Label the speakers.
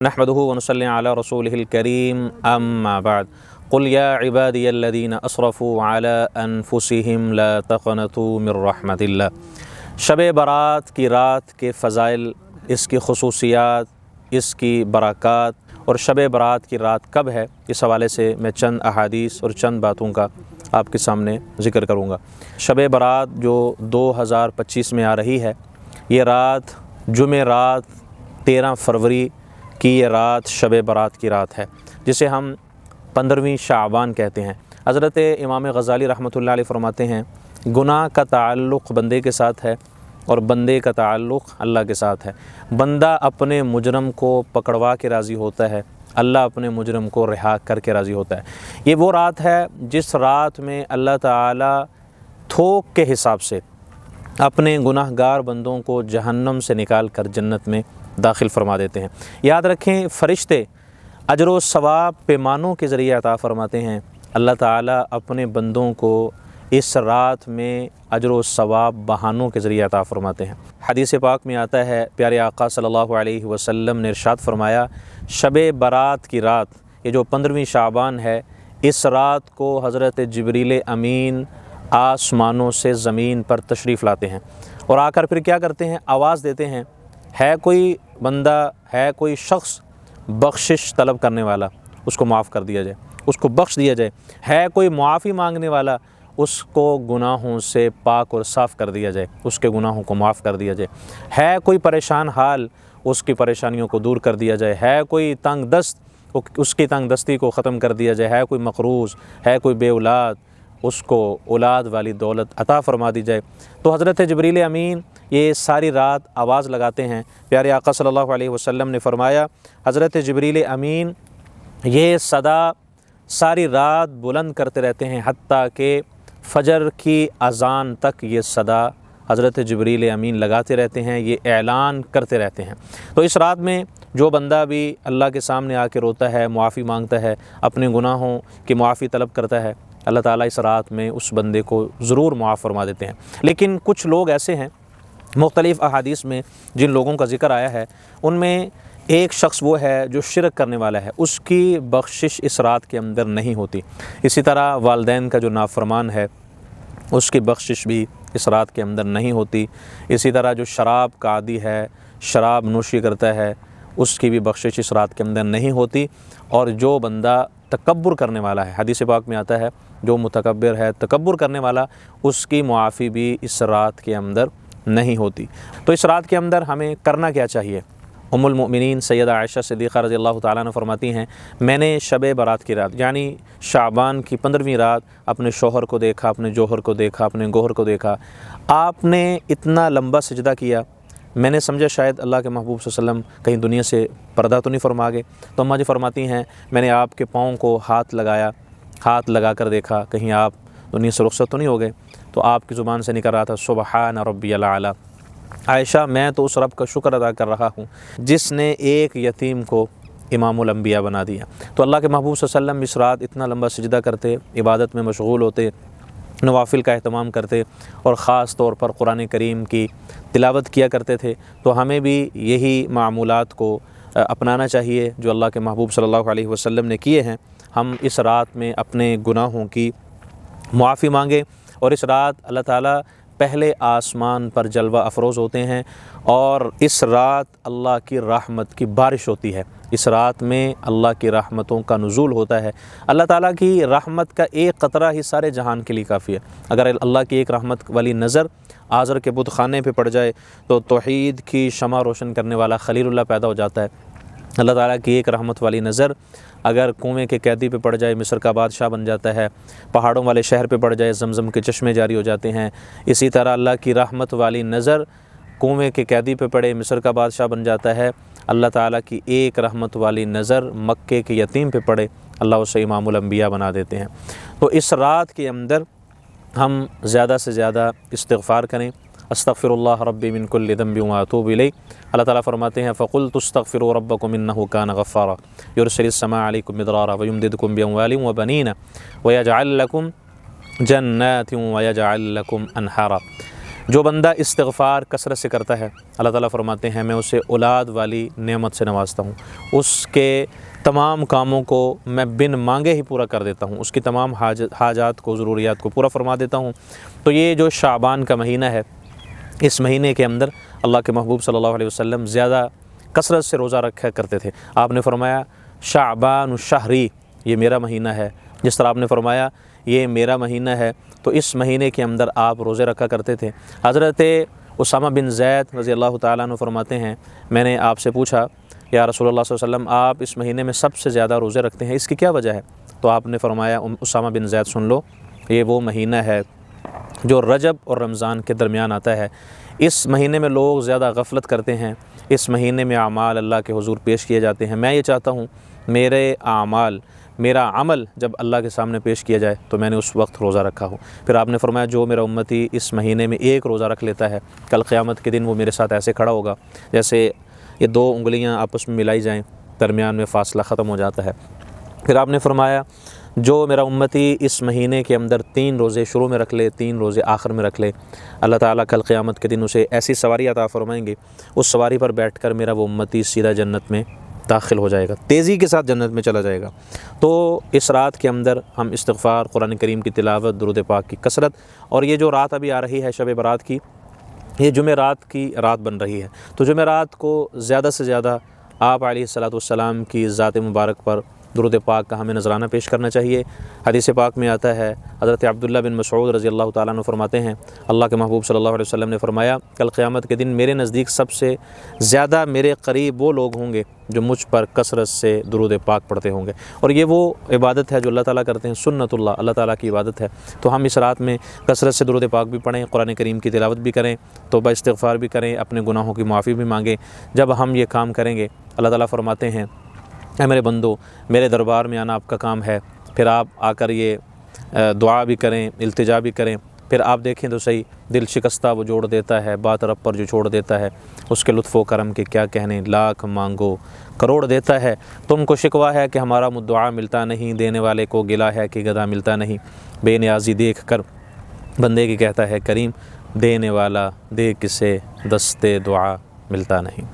Speaker 1: نحمده ونصلي على رسوله الكريم اما بعد قل يا عبادي الذين اسرفوا على انفسهم لا تقنطوا من رحمت اللہ۔ شب برات کی رات کے فضائل، اس کی خصوصیات، اس کی برکات اور شب برات کی رات کب ہے، اس حوالے سے میں چند احادیث اور چند باتوں کا آپ کے سامنے ذکر کروں گا۔ شب برات جو 2025 میں آ رہی ہے، یہ رات جمعہ رات 13 فروری کی یہ رات شب برات کی رات ہے، جسے ہم 15ویں شعبان کہتے ہیں۔ حضرت امام غزالی رحمۃ اللہ علیہ فرماتے ہیں، گناہ کا تعلق بندے کے ساتھ ہے اور بندے کا تعلق اللہ کے ساتھ ہے۔ بندہ اپنے مجرم کو پکڑوا کے راضی ہوتا ہے، اللہ اپنے مجرم کو رہا کر کے راضی ہوتا ہے۔ یہ وہ رات ہے جس رات میں اللہ تعالیٰ تھوک کے حساب سے اپنے گناہ گار بندوں کو جہنم سے نکال کر جنت میں داخل فرما دیتے ہیں۔ یاد رکھیں، فرشتے اجر و ثواب پیمانوں کے ذریعے عطا فرماتے ہیں۔ اللہ تعالیٰ اپنے بندوں کو اس رات میں اجر و ثواب بہانوں کے ذریعے عطا فرماتے ہیں۔ حدیث پاک میں آتا ہے، پیارے آقا صلی اللہ علیہ وسلم نے ارشاد فرمایا، شب برات کی رات، یہ جو 15ویں شعبان ہے، اس رات کو حضرت جبریل امین آسمانوں سے زمین پر تشریف لاتے ہیں اور آ کر پھر کیا کرتے ہیں، آواز دیتے ہیں، ہے کوئی بندہ، ہے کوئی شخص بخشش طلب کرنے والا، اس کو معاف کر دیا جائے، اس کو بخش دیا جائے، ہے کوئی معافی مانگنے والا، اس کو گناہوں سے پاک اور صاف کر دیا جائے، اس کے گناہوں کو معاف کر دیا جائے، ہے کوئی پریشان حال، اس کی پریشانیوں کو دور کر دیا جائے، ہے کوئی تنگ دست، اس کی تنگ دستی کو ختم کر دیا جائے، ہے کوئی مقروض، ہے کوئی بے اولاد، اس کو اولاد والی دولت عطا فرما دی جائے۔ تو حضرت جبریل امین یہ ساری رات آواز لگاتے ہیں۔ پیارے آقا صلی اللہ علیہ وسلم نے فرمایا، حضرت جبریل امین یہ صدا ساری رات بلند کرتے رہتے ہیں، حتیٰ کہ فجر کی اذان تک یہ صدا حضرت جبریل امین لگاتے رہتے ہیں، یہ اعلان کرتے رہتے ہیں۔ تو اس رات میں جو بندہ بھی اللہ کے سامنے آ کے روتا ہے، معافی مانگتا ہے، اپنے گناہوں کی معافی طلب کرتا ہے، اللہ تعالیٰ اس رات میں اس بندے کو ضرور معاف فرما دیتے ہیں۔ لیکن کچھ لوگ ایسے ہیں، مختلف احادیث میں جن لوگوں کا ذکر آیا ہے، ان میں ایک شخص وہ ہے جو شرک کرنے والا ہے، اس کی بخشش اس رات کے اندر نہیں ہوتی۔ اسی طرح والدین کا جو نافرمان ہے، اس کی بخشش بھی اس رات کے اندر نہیں ہوتی۔ اسی طرح جو شراب کا عادی ہے، شراب نوشی کرتا ہے، اس کی بھی بخشش اس رات کے اندر نہیں ہوتی۔ اور جو بندہ تکبر کرنے والا ہے، حدیث پاک میں آتا ہے، جو متکبر ہے، تکبر کرنے والا، اس کی معافی بھی اس رات کے اندر نہیں ہوتی۔ تو اس رات کے اندر ہمیں کرنا کیا چاہیے؟ ام المؤمنین سیدہ عائشہ صدیقہ رضی اللہ تعالیٰ عنہ فرماتی ہیں، میں نے شب برات کی رات یعنی شعبان کی 15ویں رات اپنے شوہر کو دیکھا، اپنے جوہر کو دیکھا، اپنے گوہر کو دیکھا، آپ نے اتنا لمبا سجدہ کیا، میں نے سمجھا شاید اللہ کے محبوب صلی اللہ علیہ وسلم کہیں دنیا سے پردہ تو نہیں فرما گئے۔ تو اماں جی فرماتی ہیں، میں نے آپ کے پاؤں کو ہاتھ لگایا، ہاتھ لگا کر دیکھا کہیں آپ دنیا سے رخصت تو نہیں ہو گئے، تو آپ کی زبان سے نکل رہا تھا سبحان ربی الاعلیٰ، عائشہ میں تو اس رب کا شکر ادا کر رہا ہوں جس نے ایک یتیم کو امام الانبیاء بنا دیا۔ تو اللہ کے محبوب صلی اللہ علیہ وسلم اس رات اتنا لمبا سجدہ کرتے، عبادت میں مشغول ہوتے، نوافل کا اہتمام کرتے اور خاص طور پر قرآن کریم کی تلاوت کیا کرتے تھے۔ تو ہمیں بھی یہی معمولات کو اپنانا چاہیے جو اللہ کے محبوب صلی اللہ علیہ وسلم نے کیے ہیں۔ ہم اس رات میں اپنے گناہوں کی معافی مانگیں، اور اس رات اللہ تعالیٰ پہلے آسمان پر جلوہ افروز ہوتے ہیں، اور اس رات اللہ کی رحمت کی بارش ہوتی ہے۔ اس رات میں اللہ کی رحمتوں کا نزول ہوتا ہے۔ اللہ تعالیٰ کی رحمت کا ایک قطرہ ہی سارے جہان کے لیے کافی ہے۔ اگر اللہ کی ایک رحمت والی نظر آزر کے بت خانے پہ پڑ جائے تو توحید کی شمع روشن کرنے والا خلیل اللہ پیدا ہو جاتا ہے۔ اللہ تعالیٰ کی ایک رحمت والی نظر اگر کنویں کے قیدی پہ پڑ جائے، مصر کا بادشاہ بن جاتا ہے۔ پہاڑوں والے شہر پہ پڑ جائے، زمزم کے چشمے جاری ہو جاتے ہیں۔ اسی طرح اللہ کی رحمت والی نظر کنویں کے قیدی پہ پڑے، مصر کا بادشاہ بن جاتا ہے۔ اللہ تعالیٰ کی ایک رحمت والی نظر مکے کے یتیم پہ پڑے، اللہ اسے امام الانبیاء بنا دیتے ہیں۔ تو اس رات کے اندر ہم زیادہ سے زیادہ استغفار کریں۔ استغفر اللہ ربی من کل ذنب واتوب الیہ۔ اللہ تعالیٰ فرماتے ہیں، فقلت استغفروا ربکم انہ کان غفارا یرسل السماء علیکم مدرارا ویمددکم باموال وبنین ویجعل لکم جنات ویجعل لکم انہارا۔ جو بندہ استغفار کثرت سے کرتا ہے اللہ تعالیٰ فرماتے ہیں میں اسے اولاد والی نعمت سے نوازتا ہوں، اس کے تمام کاموں کو میں بن مانگے ہی پورا کر دیتا ہوں، اس کی تمام حاجات کو، ضروریات کو پورا فرما دیتا ہوں۔ تو یہ جو شعبان کا مہینہ ہے، اس مہینے کے اندر اللہ کے محبوب صلی اللہ علیہ وسلم زیادہ کثرت سے روزہ رکھا کرتے تھے۔ آپ نے فرمایا شعبان الشہری، یہ میرا مہینہ ہے، جس طرح آپ نے فرمایا یہ میرا مہینہ ہے، تو اس مہینے کے اندر آپ روزے رکھا کرتے تھے۔ حضرت اسامہ بن زید رضی اللہ تعالیٰ عنہ فرماتے ہیں میں نے آپ سے پوچھا یا رسول اللہ صلی اللہ علیہ وسلم آپ اس مہینے میں سب سے زیادہ روزے رکھتے ہیں، اس کی کیا وجہ ہے؟ تو آپ نے فرمایا اسامہ بن زید سن لو، یہ وہ مہینہ ہے جو رجب اور رمضان کے درمیان آتا ہے۔ اس مہینے میں لوگ زیادہ غفلت کرتے ہیں، اس مہینے میں اعمال اللہ کے حضور پیش کیے جاتے ہیں۔ میں یہ چاہتا ہوں میرے اعمال، میرا عمل جب اللہ کے سامنے پیش کیا جائے تو میں نے اس وقت روزہ رکھا ہو۔ پھر آپ نے فرمایا جو میرا امتی اس مہینے میں ایک روزہ رکھ لیتا ہے، کل قیامت کے دن وہ میرے ساتھ ایسے کھڑا ہوگا جیسے یہ دو انگلیاں آپس میں ملائی جائیں، درمیان میں فاصلہ ختم ہو جاتا ہے۔ پھر آپ نے فرمایا جو میرا امتی اس مہینے کے اندر 3 روزے شروع میں رکھ لے، 3 روزے آخر میں رکھ لے، اللہ تعالیٰ کل قیامت کے دن اسے ایسی سواری عطا فرمائیں گے، اس سواری پر بیٹھ کر میرا وہ امتی سیدھا جنت میں داخل ہو جائے گا، تیزی کے ساتھ جنت میں چلا جائے گا۔ تو اس رات کے اندر ہم استغفار، قرآن کریم کی تلاوت، درود پاک کی کثرت، اور یہ جو رات ابھی آ رہی ہے شب برات کی، یہ جمعرات کی رات بن رہی ہے، تو جمعرات کو زیادہ سے زیادہ آپ علیہ الصلاۃ والسلام کی ذات مبارک پر درود پاک کا ہمیں نذرانہ پیش کرنا چاہیے۔ حدیث پاک میں آتا ہے، حضرت عبداللہ بن مسعود رضی اللہ تعالیٰ عنہ فرماتے ہیں اللہ کے محبوب صلی اللہ علیہ وسلم نے فرمایا کل قیامت کے دن میرے نزدیک سب سے زیادہ میرے قریب وہ لوگ ہوں گے جو مجھ پر کثرت سے درود پاک پڑھتے ہوں گے، اور یہ وہ عبادت ہے جو اللہ تعالیٰ کرتے ہیں، سنت اللہ تعالیٰ کی عبادت ہے۔ تو ہم اس رات میں کثرت سے درود پاک بھی پڑھیں، قرآن کریم کی تلاوت بھی کریں، توبہ استغفار بھی کریں، اپنے گناہوں کی معافی بھی مانگیں۔ جب ہم یہ کام کریں گے اللہ تعالیٰ فرماتے ہیں اے میرے بندو میرے دربار میں آنا آپ کا کام ہے، پھر آپ آ کر یہ دعا بھی کریں، التجا بھی کریں، پھر آپ دیکھیں تو صحیح دل شکستہ وہ جوڑ دیتا ہے، بات رب پر جو چھوڑ دیتا ہے اس کے لطف و کرم کے کیا کہنے، لاکھ مانگو کروڑ دیتا ہے۔ تم کو شکوہ ہے کہ ہمارا مدعا ملتا نہیں، دینے والے کو گلا ہے کہ گدا ملتا نہیں۔ بے نیازی دیکھ کر بندے کی کہتا ہے کریم، دینے والا دے کسے دستے دعا ملتا نہیں۔